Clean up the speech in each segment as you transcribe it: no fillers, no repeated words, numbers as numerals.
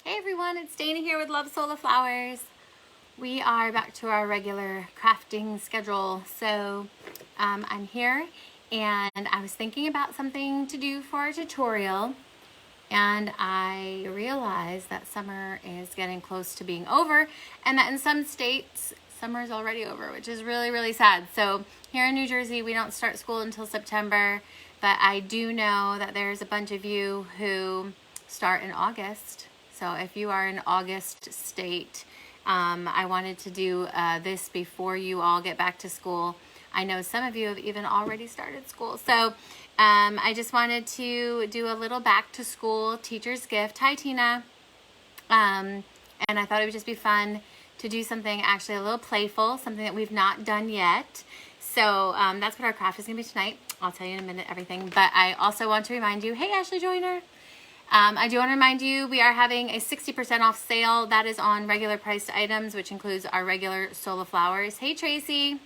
Hey everyone, it's Dana here with Love Solar Flowers. We are back to our regular crafting schedule. So I'm here and I was thinking about something to do for a tutorial, and I realized that summer is getting close to being over, and that in some states summer is already over, which is really, really sad. So here in New Jersey, we don't start school until September, but I do know that there's a bunch of you who start in August. So if you are in August state, I wanted to do this before you all get back to school. I know some of you have even already started school. So I just wanted to do a little back to school teacher's gift. Hi, Tina. And I thought it would just be fun to do something actually a little playful, something that we've not done yet. So that's what our craft is going to be tonight. I'll tell you in a minute everything. But I also want to remind you, hey, Ashley Joyner. I do want to remind you we are having a 60% off sale. That is on regular priced items, which includes our regular Solar Flowers. Hey, Tracy.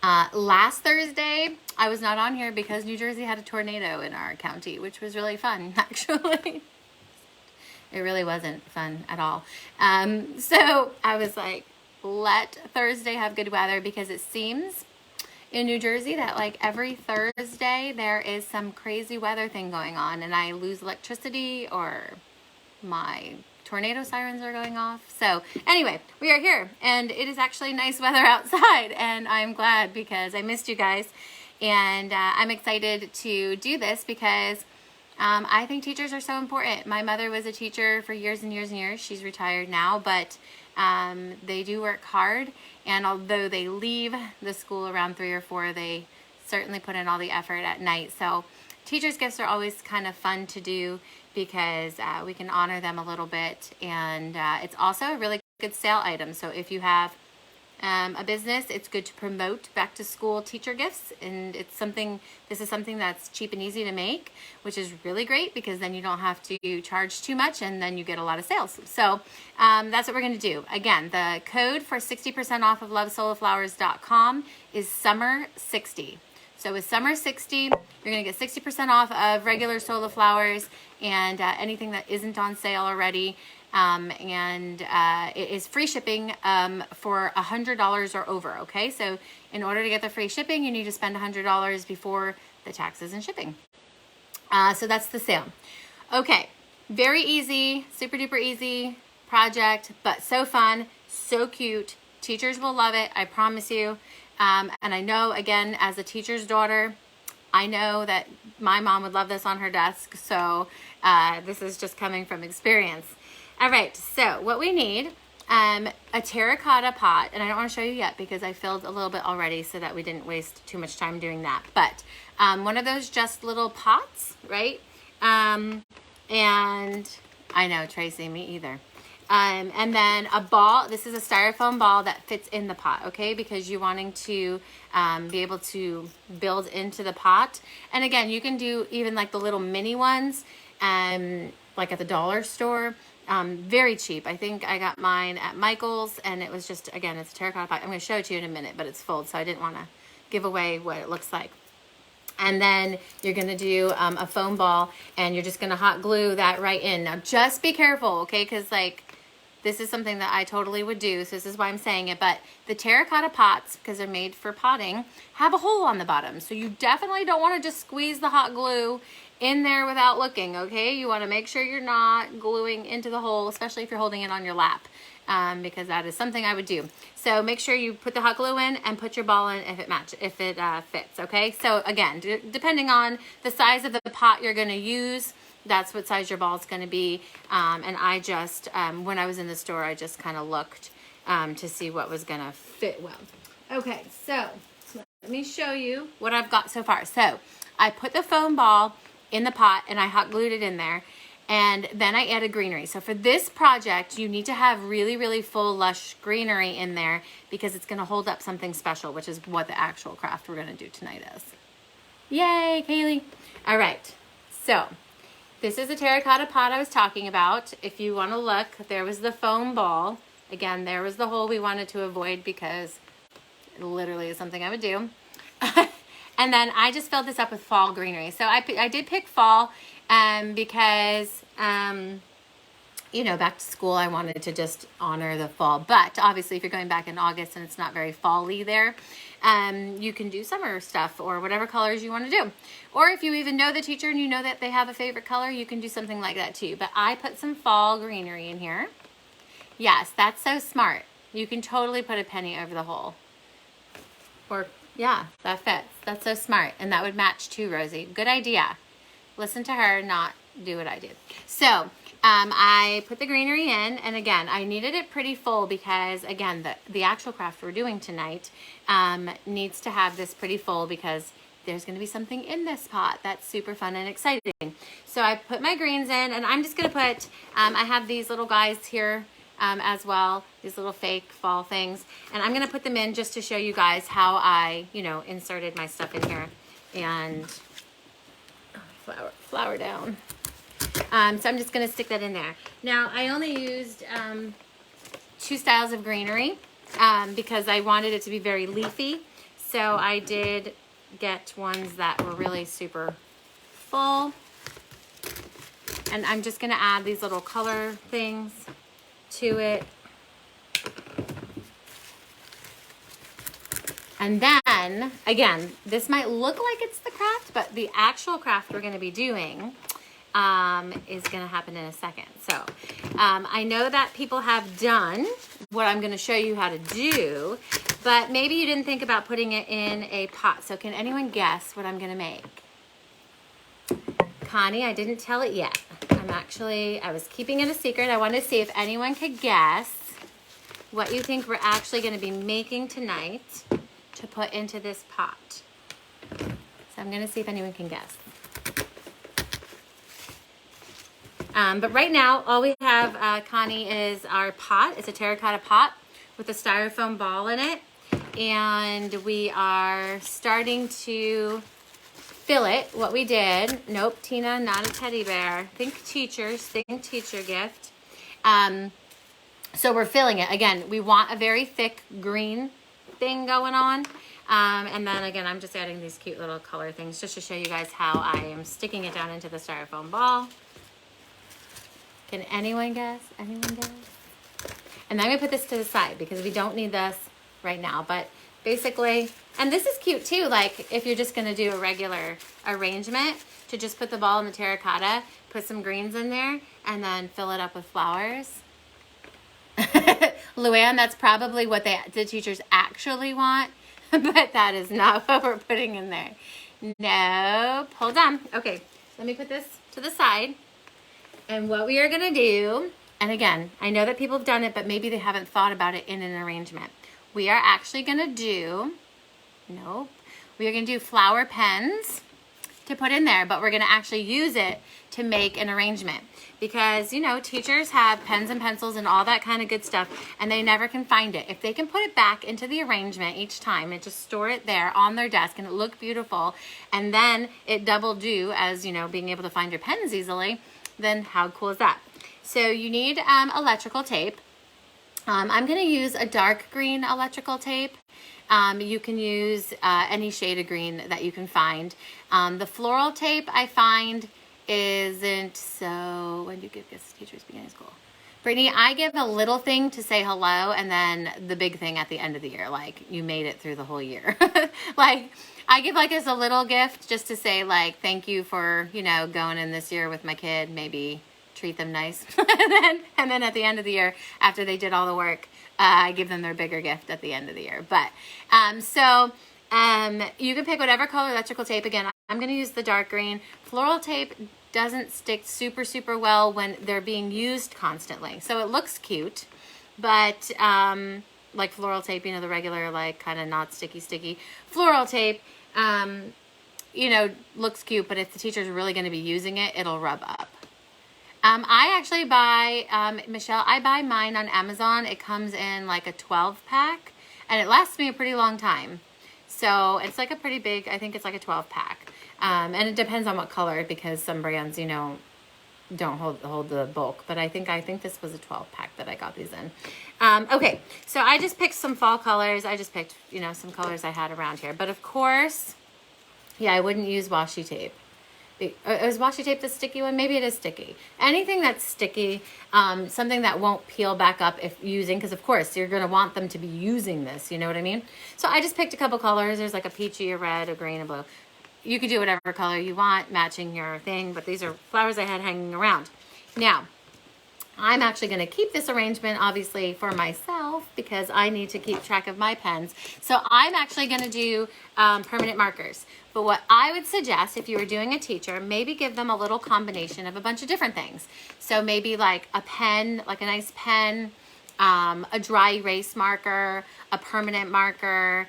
Last Thursday, I was not on here because New Jersey had a tornado in our county, which was really fun, actually. It really wasn't fun at all. So I was like, let Thursday have good weather, because it seems in New Jersey that like every Thursday there is some crazy weather thing going on, and I lose electricity or my tornado sirens are going off. So anyway, we are here and it is actually nice weather outside, and I'm glad because I missed you guys, and I'm excited to do this because I think teachers are so important. My mother was a teacher for years and years and years. She's retired now, but they do work hard, and although they leave the school around 3 or 4, they certainly put in all the effort at night. So teachers' gifts are always kind of fun to do because we can honor them a little bit, and it's also a really good sale item. So if you have a business, it's good to promote back to school teacher gifts, and this is something that's cheap and easy to make, which is really great because then you don't have to charge too much, and then you get a lot of sales. So that's what we're going to do. Again, the code for 60% off of lovesolarflowers.com is summer60. So with summer 60, you're going to get 60% off of regular Solar Flowers and anything that isn't on sale already. It is free shipping for $100 or over, okay? So in order to get the free shipping, you need to spend $100 before the taxes and shipping. So that's the sale. Okay, very easy, super duper easy project, but so fun, so cute. Teachers will love it, I promise you. And I know, again, as a teacher's daughter, I know that my mom would love this on her desk. So this is just coming from experience. All right, so what we need, a terracotta pot, and I don't want to show you yet because I filled a little bit already so that we didn't waste too much time doing that. But one of those just little pots, right? And I know, Tracy, me either. And then a ball. This is a styrofoam ball that fits in the pot, okay? Because you're wanting to be able to build into the pot. And again, you can do even like the little mini ones, like at the dollar store. Very cheap. I think I got mine at Michael's, and it was just, again, it's a terracotta pot. I'm going to show it to you in a minute, but it's full, so I didn't want to give away what it looks like. And then you're going to do a foam ball, and you're just going to hot glue that right in. Now, just be careful, okay? Because, like, this is something that I totally would do, so this is why I'm saying it. But the terracotta pots, because they're made for potting, have a hole on the bottom. So you definitely don't want to just squeeze the hot glue in there without looking, okay? You want to make sure you're not gluing into the hole, especially if you're holding it on your lap, because that is something I would do. So make sure you put the hot glue in and put your ball in if it fits, okay? So again, depending on the size of the pot you're going to use, that's what size your ball is going to be. And I just, when I was in the store, I just kind of looked to see what was going to fit well. Okay, so let me show you what I've got so far. So I put the foam ball in the pot and I hot glued it in there, and then I added greenery. So for this project, you need to have really, really full, lush greenery in there because it's going to hold up something special, which is what the actual craft we're going to do tonight is. Yay, Kaylee. All right, so this is a terracotta pot I was talking about. If you want to look, there was the foam ball. Again, there was the hole we wanted to avoid because it literally is something I would do. And then I just filled this up with fall greenery. So I did pick fall because back to school, I wanted to just honor the fall. But obviously, if you're going back in August and it's not very fall-y there, you can do summer stuff or whatever colors you want to do. Or if you even know the teacher and you know that they have a favorite color, you can do something like that too. But I put some fall greenery in here. Yes, that's so smart. You can totally put a penny over the hole. Or, yeah, that fits. That's so smart. And that would match too, Rosie. Good idea. Listen to her, not do what I do. So, I put the greenery in, and again, I needed it pretty full because, again, the actual craft we're doing tonight needs to have this pretty full because there's going to be something in this pot that's super fun and exciting. So I put my greens in, and I'm just going to put, I have these little guys here as well, these little fake fall things, and I'm going to put them in just to show you guys how I, inserted my stuff in here, and flour down. So I'm just going to stick that in there. Now, I only used 2 styles of greenery because I wanted it to be very leafy. So I did get ones that were really super full. And I'm just going to add these little color things to it. And then, again, this might look like it's the craft, but the actual craft we're going to be doing is going to happen in a second. So I know that people have done what I'm going to show you how to do, but maybe you didn't think about putting it in a pot. So can anyone guess what I'm going to make? Connie, I didn't tell it yet. I was keeping it a secret. I wanted to see if anyone could guess what you think we're actually going to be making tonight to put into this pot. So I'm going to see if anyone can guess. But right now, all we have, Connie, is our pot. It's a terracotta pot with a styrofoam ball in it. And we are starting to fill it. What we did, nope, Tina, not a teddy bear. Think teachers, think teacher gift. So we're filling it. Again, we want a very thick green thing going on. And then again, I'm just adding these cute little color things just to show you guys how I am sticking it down into the styrofoam ball. Can anyone guess? Anyone guess? And then we put this to the side because we don't need this right now. But basically, and this is cute too, like if you're just going to do a regular arrangement, to just put the ball in the terracotta, put some greens in there, and then fill it up with flowers. Luann, that's probably what the teachers actually want, but that is not what we're putting in there. Nope. Hold on. Okay, let me put this to the side. And what we are going to do, and again, I know that people have done it, but maybe they haven't thought about it in an arrangement. We are actually going to do, nope, we are going to do flower pens to put in there, but we're going to actually use it to make an arrangement. Because, teachers have pens and pencils and all that kind of good stuff, and they never can find it. If they can put it back into the arrangement each time and just store it there on their desk and it look beautiful, and then it double do as, being able to find your pens easily, then how cool is that? So you need electrical tape. I'm going to use a dark green electrical tape. You can use any shade of green that you can find. The floral tape I find isn't so, when do you give gifts to teachers beginning of school? Brittany, I give a little thing to say hello and then the big thing at the end of the year, like you made it through the whole year. Like I give like as a little gift just to say like thank you for, going in this year with my kid, maybe treat them nice. and then at the end of the year, after they did all the work, I give them their bigger gift at the end of the year. But you can pick whatever color electrical tape. Again, I'm going to use the dark green. Floral tape doesn't stick super, super well when they're being used constantly. So it looks cute, but like floral tape, the regular, like kind of not sticky floral tape, looks cute, but if the teacher's really going to be using it, it'll rub up. I actually buy, Michelle, I buy mine on Amazon. It comes in like a 12 pack and it lasts me a pretty long time. So it's like a pretty big, I think it's like a 12 pack. And it depends on what color because some brands, don't hold the bulk, but I think this was a 12 pack that I got these in. Okay, so I just picked some fall colors. I just picked, some colors I had around here. But of course, yeah, I wouldn't use washi tape. Is washi tape the sticky one? Maybe it is sticky. Anything that's sticky, something that won't peel back up if using, because of course you're going to want them to be using this, you know what I mean? So I just picked a couple colors. There's like a peachy, a red, a green, a blue. You could do whatever color you want, matching your thing, but these are flowers I had hanging around. Now, I'm actually going to keep this arrangement, obviously, for myself because I need to keep track of my pens. So I'm actually going to do permanent markers. But what I would suggest, if you were doing a teacher, maybe give them a little combination of a bunch of different things. So maybe like a pen, like a nice pen, a dry erase marker, a permanent marker,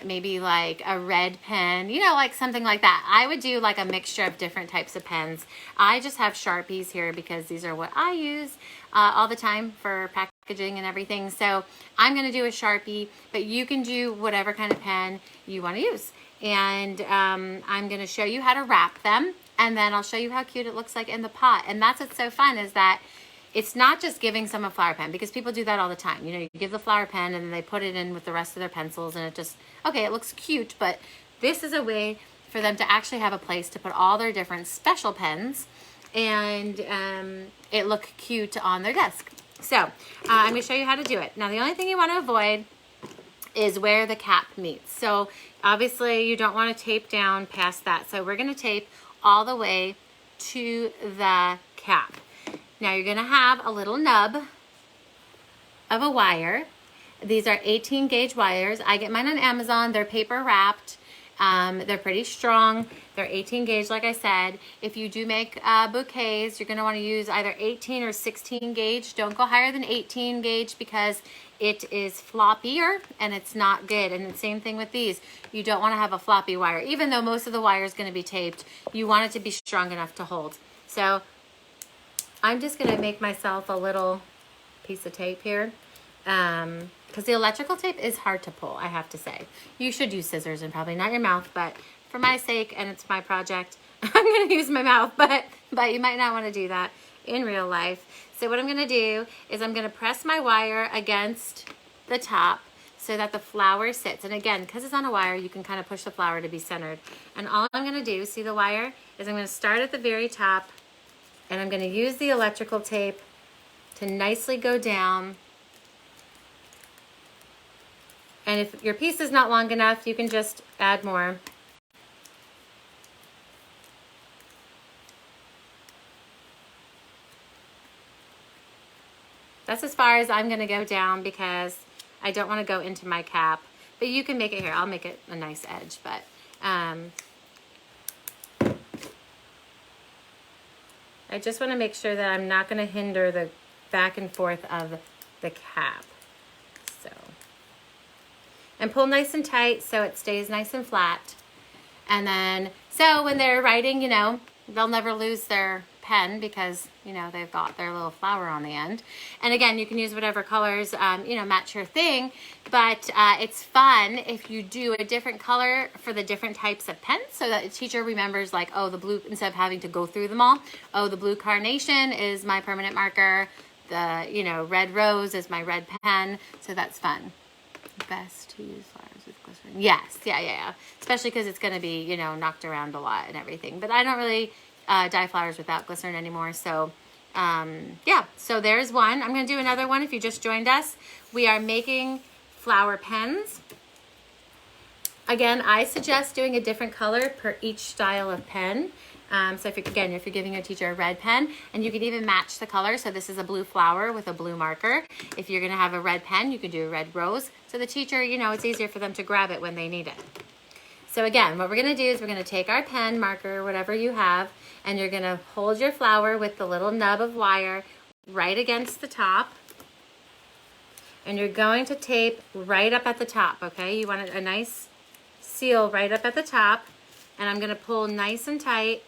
maybe like a red pen, you know, like something like that. I would do like a mixture of different types of pens. I just have Sharpies here because these are what I use all the time for packaging and everything. So I'm going to do a Sharpie, but you can do whatever kind of pen you want to use. And I'm going to show you how to wrap them, and then I'll show you how cute it looks like in the pot. And that's what's so fun, is that it's not just giving someone a flower pen, because people do that all the time. You know, you give the flower pen and then they put it in with the rest of their pencils, and it just, okay, it looks cute, but this is a way for them to actually have a place to put all their different special pens, and it look cute on their desk. So I'm going to show you how to do it. Now, the only thing you want to avoid is where the cap meets. So obviously you don't want to tape down past that. So we're going to tape all the way to the cap. Now you're going to have a little nub of a wire. These are 18 gauge wires. I get mine on Amazon. They're paper wrapped. They're pretty strong. They're 18 gauge, like I said. If you do make bouquets, you're going to want to use either 18 or 16 gauge. Don't go higher than 18 gauge because it is floppier and it's not good. And the same thing with these. You don't want to have a floppy wire. Even though most of the wire is going to be taped, you want it to be strong enough to hold. So I'm just going to make myself a little piece of tape here. Because the electrical tape is hard to pull, I have to say. You should use scissors and probably not your mouth, but for my sake, and it's my project, I'm going to use my mouth, but you might not want to do that in real life. So what I'm going to do is I'm going to press my wire against the top so that the flower sits. And again, because it's on a wire, you can kind of push the flower to be centered. And all I'm going to do, see the wire, is I'm going to start at the very top, and I'm going to use the electrical tape to nicely go down. And if your piece is not long enough, you can just add more. That's as far as I'm going to go down because I don't want to go into my cap. But you can make it here. I'll make it a nice edge. But I just want to make sure that I'm not going to hinder the back and forth of the cap. So, and pull nice and tight so it stays nice and flat. And then, so when they're writing, you know, they'll never lose their pen because, you know, they've got their little flower on the end. And again, you can use whatever colors, you know, match your thing. But it's fun if you do a different color for the different types of pens so that the teacher remembers, like, oh, the blue, instead of having to go through them all, oh, the blue carnation is my permanent marker. The, you know, red rose is my red pen. So that's fun. Best to use flowers with glycerin. Yes, yeah. Especially because it's going to be, you know, knocked around a lot and everything. But I don't really dye flowers without glycerin anymore. So, yeah. So there's one. I'm going to do another one if you just joined us. We are making flower pens. Again, I suggest doing a different color per each style of pen. So if you're giving your teacher a red pen, and you can even match the color. So this is a blue flower with a blue marker. If you're going to have a red pen, you can do a red rose. So the teacher, you know, it's easier for them to grab it when they need it. So again, what we're going to do is we're going to take our pen, marker, whatever you have, and you're going to hold your flower with the little nub of wire right against the top. And you're going to tape right up at the top, okay? You want a nice seal right up at the top. And I'm going to pull nice and tight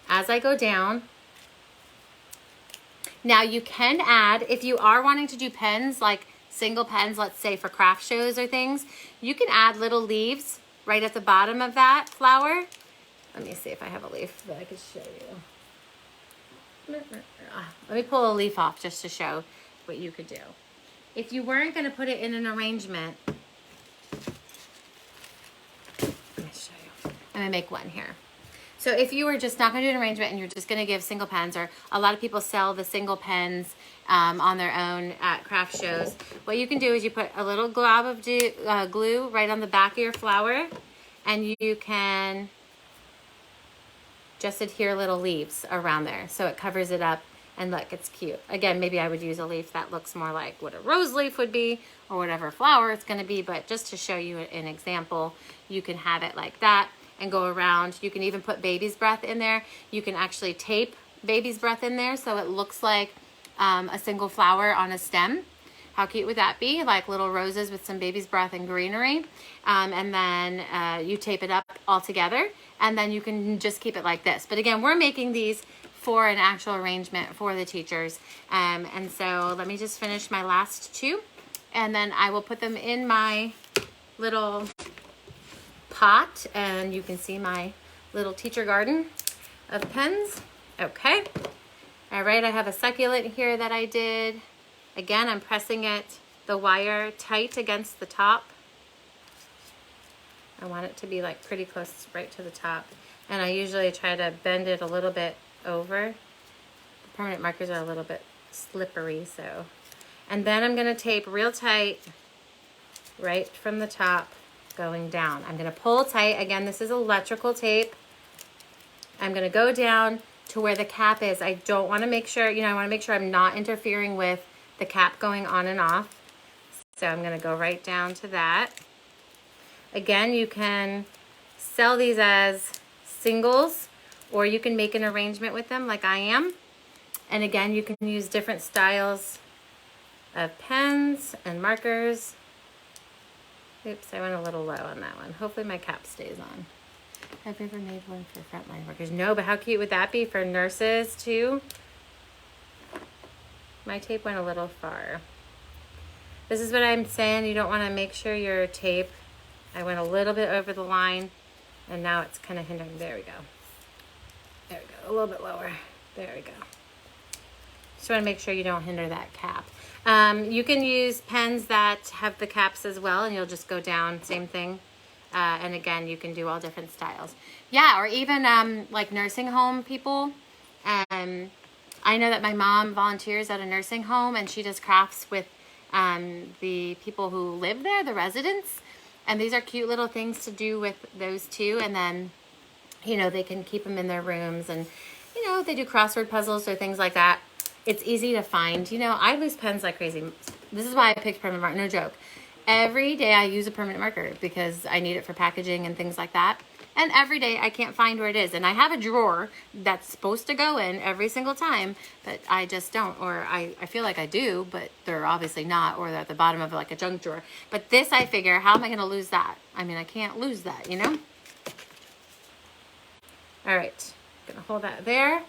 as I go down. Now you can add, if you are wanting to do pens, like single pens, let's say for craft shows or things, you can add little leaves right at the bottom of that flower. Let me see if I have a leaf that I could show you. Let me pull a leaf off just to show what you could do. If you weren't going to put it in an arrangement, let me show you. I'm going to make one here. So if you were just not going to do an arrangement and you're just going to give single pens, or a lot of people sell the single pens on their own at craft shows, what you can do is you put a little glob of glue right on the back of your flower, and you can just adhere little leaves around there so it covers it up. And look, it's cute. Again, maybe I would use a leaf that looks more like what a rose leaf would be, or whatever flower it's going to be, but just to show you an example, you can have it like that and go around. You can even put baby's breath in there. You can actually tape baby's breath in there so it looks like a single flower on a stem. How cute would that be? Like little roses with some baby's breath and greenery. And then you tape it up all together, and then you can just keep it like this. But again, we're making these for an actual arrangement for the teachers. And so let me just finish my last two, and then I will put them in my little pot, and you can see my little teacher garden of pens. Okay. All right, I have a succulent here that I did. Again, I'm pressing the wire tight against the top. I want it to be like pretty close right to the top. And I usually try to bend it a little bit over. The permanent markers are a little bit slippery, so. And then I'm gonna tape real tight right from the top going down. I'm gonna pull tight. Again, this is electrical tape. I'm gonna go down to where the cap is. I don't wanna make sure, I wanna make sure I'm not interfering with the cap going on and off. So I'm gonna go right down to that. Again, you can sell these as singles, or you can make an arrangement with them like I am. And again, you can use different styles of pens and markers. Oops, I went a little low on that one. Hopefully my cap stays on. Have you ever made one for frontline workers? No, but how cute would that be for nurses too? My tape went a little far. This is what I'm saying. You don't want to make sure your tape, I went a little bit over the line, and now it's kind of hindering. There we go. There we go. A little bit lower. There we go. Just want to make sure you don't hinder that cap. You can use pens that have the caps as well, and you'll just go down, same thing. And again, you can do all different styles. Yeah, or even like nursing home people. I know that my mom volunteers at a nursing home, and she does crafts with the people who live there, the residents. And these are cute little things to do with those too. And then, they can keep them in their rooms, and, they do crossword puzzles or things like that. It's easy to find. I lose pens like crazy. This is why I picked permanent marker, no joke. Every day I use a permanent marker because I need it for packaging and things like that. And every day I can't find where it is. And I have a drawer that's supposed to go in every single time, but I just don't. Or I feel like I do, but they're obviously not, or they're at the bottom of like a junk drawer. But this, I figure, how am I going to lose that? I mean, I can't lose that, All right, I'm going to hold that there.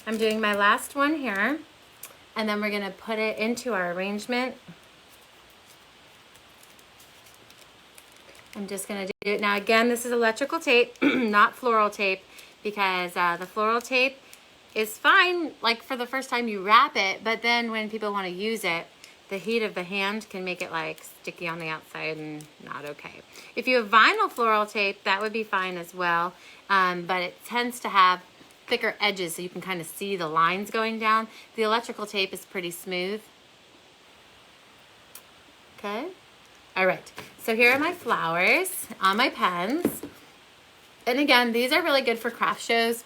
I'm doing my last one here, and then we're going to put it into our arrangement. I'm just going to do it. Now, again, this is electrical tape, not floral tape, because the floral tape is fine, like for the first time you wrap it, but then when people want to use it, the heat of the hand can make it like sticky on the outside and not okay. If you have vinyl floral tape, that would be fine as well, but it tends to have thicker edges so you can kind of see the lines going down. The electrical tape is pretty smooth. Okay. All right, so here are my flowers on my pens. And again, these are really good for craft shows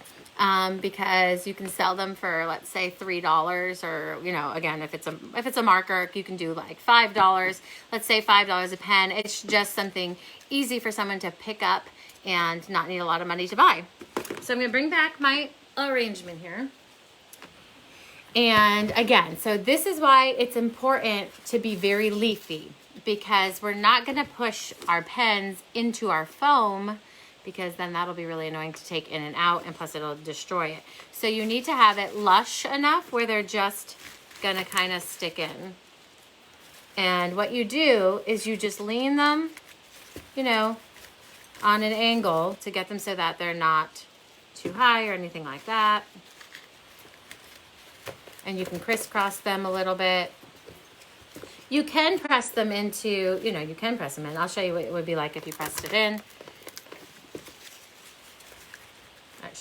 because you can sell them for, let's say, $3, or, again, if it's a marker, you can do like $5. Let's say $5 a pen. It's just something easy for someone to pick up and not need a lot of money to buy. So I'm gonna bring back my arrangement here. And again, so this is why it's important to be very leafy, because we're not going to push our pens into our foam, because then that'll be really annoying to take in and out, and plus it'll destroy it. So you need to have it lush enough where they're just going to kind of stick in. And what you do is you just lean them, on an angle to get them so that they're not too high or anything like that. And you can crisscross them a little bit. You can press them into, you can press them in. I'll show you what it would be like if you pressed it in.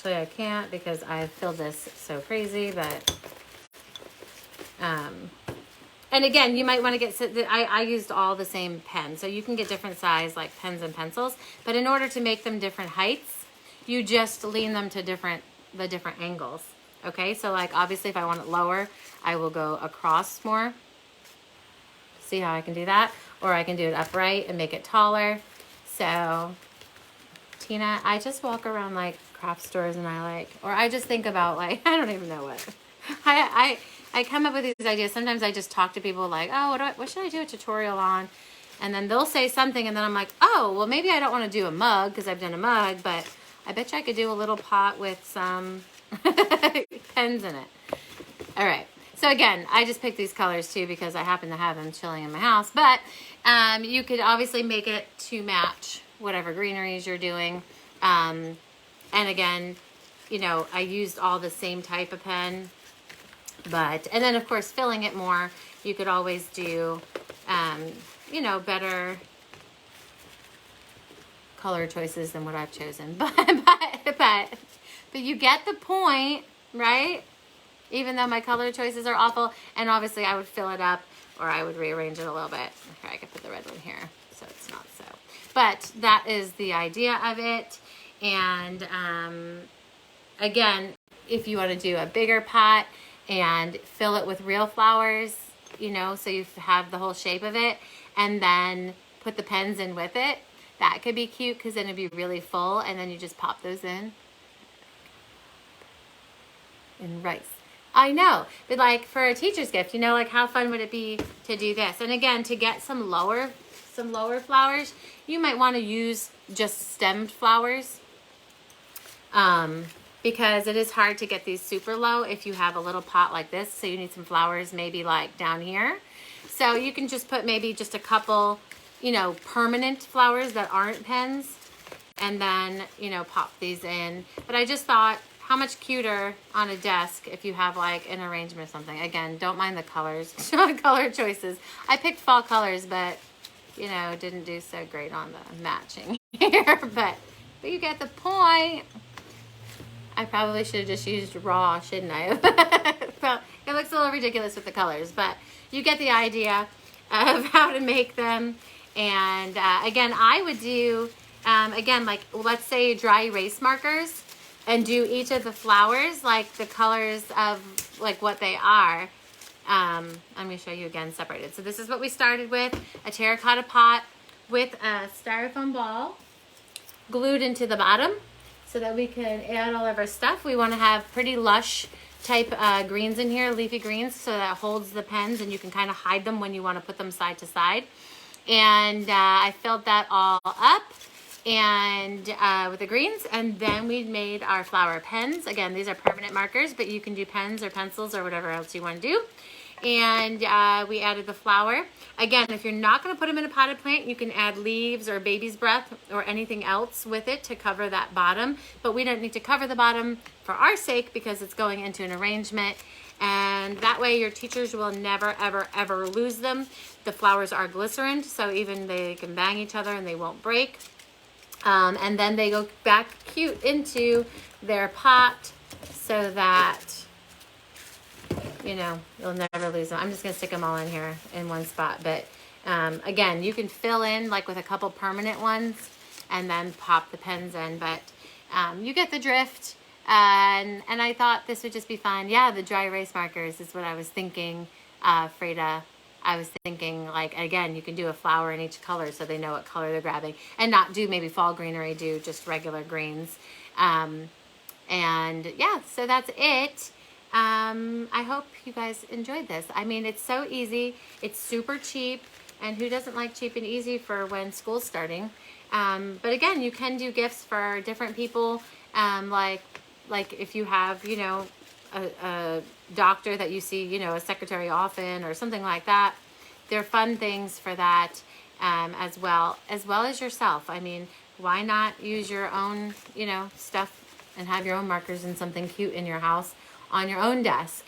Actually, I can't because I filled this so crazy, but, and again, you might want to get, I used all the same pens. So you can get different size like pens and pencils, but in order to make them different heights, you just lean them to the different angles. Okay, so like obviously if I want it lower, I will go across more. See how I can do that? Or I can do it upright and make it taller. So Tina, I just walk around like craft stores and I just think about like, I don't even know what. I come up with these ideas. Sometimes I just talk to people like, oh, what should I do a tutorial on? And then they'll say something and then I'm like, oh, well maybe I don't want to do a mug because I've done a mug, but I bet you I could do a little pot with some pens in it. All right. So again, I just picked these colors too because I happen to have them chilling in my house. But you could obviously make it to match whatever greeneries you're doing. And again, you know, I used all the same type of pen. And then of course, filling it more, you could always do, you know, better color choices than what I've chosen. But you get the point, right? Even though my color choices are awful, and obviously I would fill it up or I would rearrange it a little bit. Here, I could put the red one here so it's not so. But that is the idea of it. And again, if you want to do a bigger pot and fill it with real flowers, you know, so you have the whole shape of it, and then put the pens in with it, that could be cute because then it'd be really full, and then you just pop those in rice. I know, but like for a teacher's gift, you know, like how fun would it be to do this? And again, to get some lower flowers, you might want to use just stemmed flowers, because it is hard to get these super low if you have a little pot like this. So you need some flowers maybe like down here. So you can just put maybe just a couple, you know, permanent flowers that aren't pens, and then, you know, pop these in. But I just thought, how much cuter on a desk if you have like an arrangement or something. Again, don't mind the colors, color choices. I picked fall colors, but you know, didn't do so great on the matching here, but you get the point. I probably should have just used raw, shouldn't I? Well, it looks a little ridiculous with the colors, but you get the idea of how to make them. And again, I would do, again, like let's say dry erase markers, and do each of the flowers like the colors of like what they are. I'm going to show you again separated. So this is what we started with, a terracotta pot with a styrofoam ball glued into the bottom so that we can add all of our stuff. We want to have pretty lush type greens in here, leafy greens, so that holds the pens and you can kind of hide them when you want to put them side to side. And I filled that all up and with the greens, and then we made our flower pens. Again, these are permanent markers, but you can do pens or pencils or whatever else you want to do. And we added the flower. Again, if you're not going to put them in a potted plant, you can add leaves or baby's breath or anything else with it to cover that bottom, but we don't need to cover the bottom for our sake because it's going into an arrangement. And that way your teachers will never, ever, ever lose them. The flowers are glycerined, so even they can bang each other and they won't break. And then they go back cute into their pot so that, you know, you'll never lose them. I'm just going to stick them all in here in one spot. But again, you can fill in like with a couple permanent ones and then pop the pens in. But you get the drift. And I thought this would just be fun. Yeah, the dry erase markers is what I was thinking, Freda. I was thinking, like, again, you can do a flower in each color so they know what color they're grabbing. And not do maybe fall greenery, do just regular greens. And yeah, so that's it. I hope you guys enjoyed this. I mean, it's so easy. It's super cheap. And who doesn't like cheap and easy for when school's starting? But again, you can do gifts for different people. Like if you have, you know, a doctor that you see, you know, a secretary often or something like that. They're fun things for that as well as yourself. I mean, why not use your own, you know, stuff and have your own markers and something cute in your house on your own desk?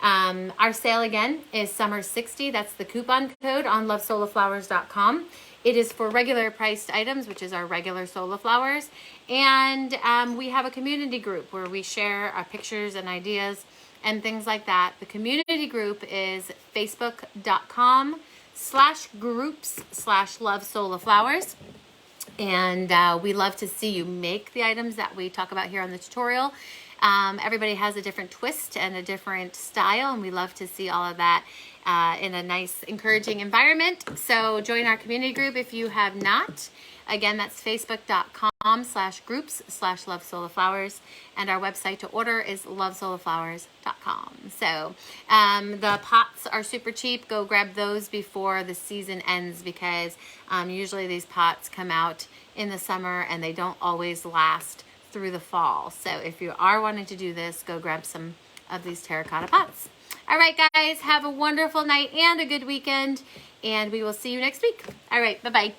Our sale again is summer 60. That's the coupon code on lovesoloflowers.com. It is for regular priced items, which is our regular Sola flowers. And we have a community group where we share our pictures and ideas and things like that. The community group is facebook.com/groups/lovesolaflowers. And we love to see you make the items that we talk about here on the tutorial. Everybody has a different twist and a different style, and we love to see all of that in a nice, encouraging environment. So join our community group if you have not. Again, that's facebook.com/groups/lovesolaflowers. And our website to order is lovesolaflowers.com. So the pots are super cheap. Go grab those before the season ends, because usually these pots come out in the summer and they don't always last through the fall. So if you are wanting to do this, go grab some of these terracotta pots. All right, guys, have a wonderful night and a good weekend, and we will see you next week. All right, bye-bye.